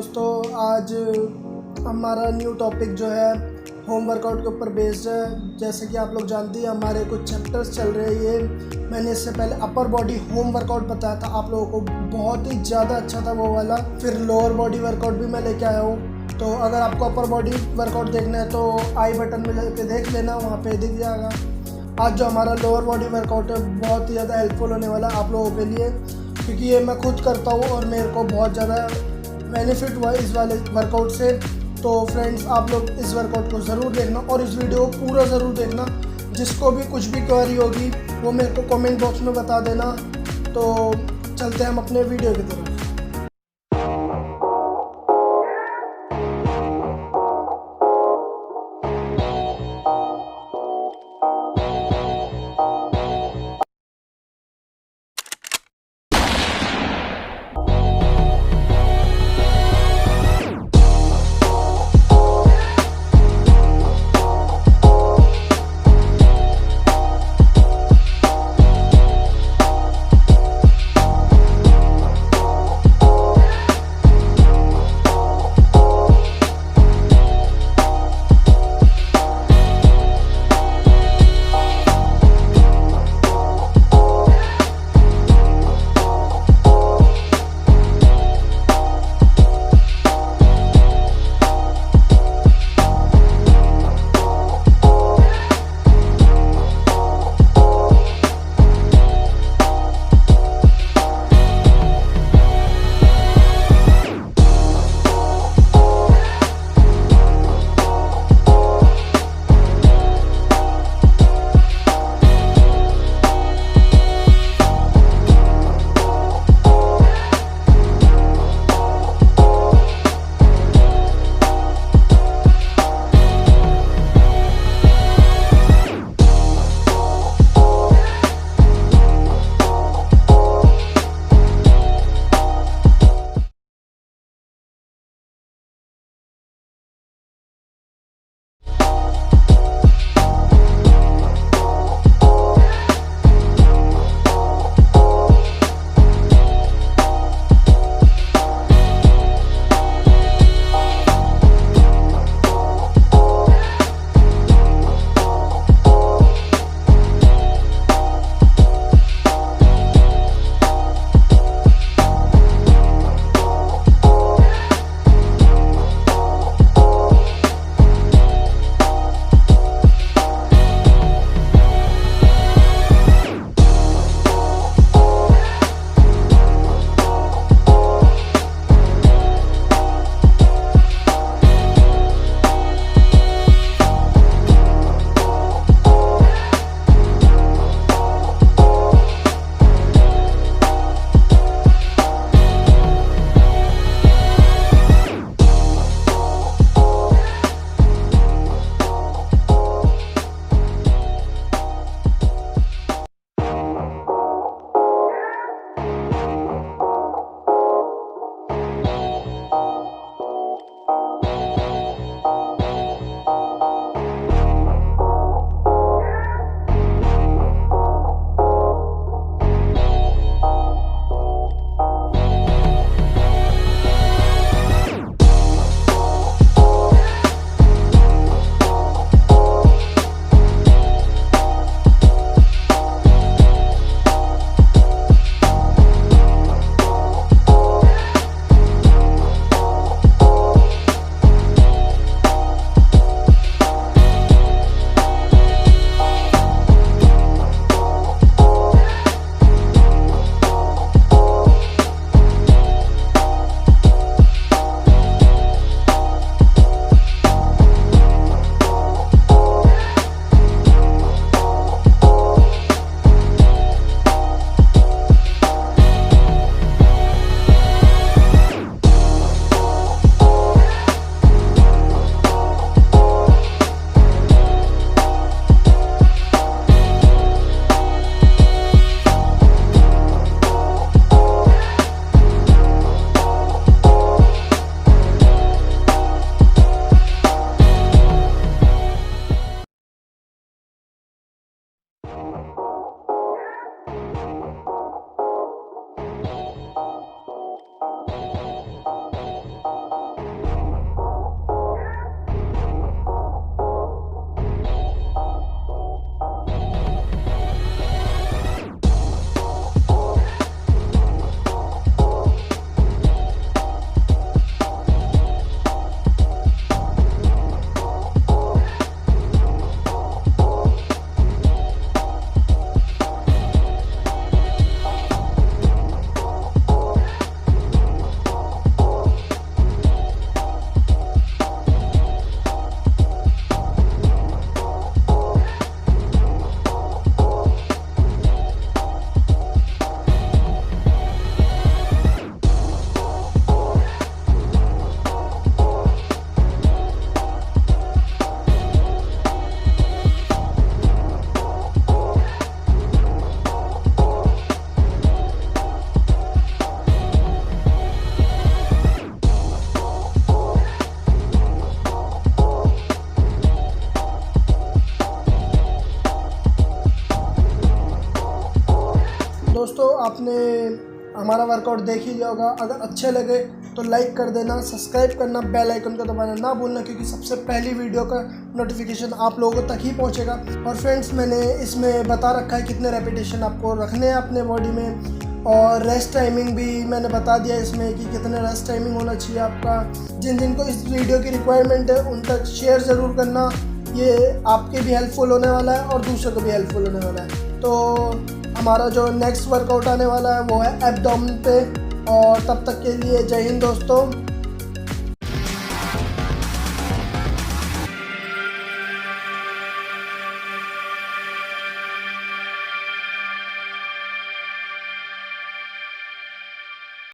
दोस्तों, आज हमारा न्यू टॉपिक जो है होम वर्कआउट के ऊपर बेस्ड है। जैसे कि आप लोग जानते हैं हमारे कुछ चैप्टर्स चल रहे हैं। ये मैंने इससे पहले अपर बॉडी होम वर्कआउट बताया था आप लोगों को, बहुत ही ज़्यादा अच्छा था वो वाला। फिर लोअर बॉडी वर्कआउट भी मैं लेके आया हूँ। तो अगर आपको अपर बॉडी वर्कआउट देखना है तो आई बटन में जाके देख लेना, वहाँ पे दिख जाएगा। आज जो हमारा लोअर बॉडी वर्कआउट है बहुत ही ज़्यादा हेल्पफुल होने वाला है आप लोगों के लिए, क्योंकि ये मैं खुद करता हूँ और मेरे को बहुत ज़्यादा बेनिफिट हुआ इस वाले वर्कआउट से। तो फ्रेंड्स, आप लोग इस वर्कआउट को ज़रूर देखना और इस वीडियो को पूरा ज़रूर देखना। जिसको भी कुछ भी क्वेरी होगी वो मेरे को कमेंट बॉक्स में बता देना। तो चलते हैं हम अपने वीडियो की तरफ। दोस्तों आपने हमारा वर्कआउट देख ही लिया होगा। अगर अच्छे लगे तो लाइक कर देना, सब्सक्राइब करना, बेल आइकन को दबाना ना भूलना, क्योंकि सबसे पहली वीडियो का नोटिफिकेशन आप लोगों तक ही पहुंचेगा। और फ्रेंड्स मैंने इसमें बता रखा है कितने रेपिटेशन आपको रखने हैं अपने बॉडी में, और रेस्ट टाइमिंग भी मैंने बता दिया इसमें कि कितने रेस्ट टाइमिंग होना चाहिए आपका। जिन जिन को इस वीडियो की रिक्वायरमेंट है उन तक शेयर ज़रूर करना, ये आपके भी हेल्पफुल होने वाला है और दूसरों को भी हेल्पफुल होने वाला है। तो हमारा जो नेक्स्ट वर्कआउट आने वाला है वो है एब्डोमेन पे। और तब तक के लिए जय हिंद दोस्तों।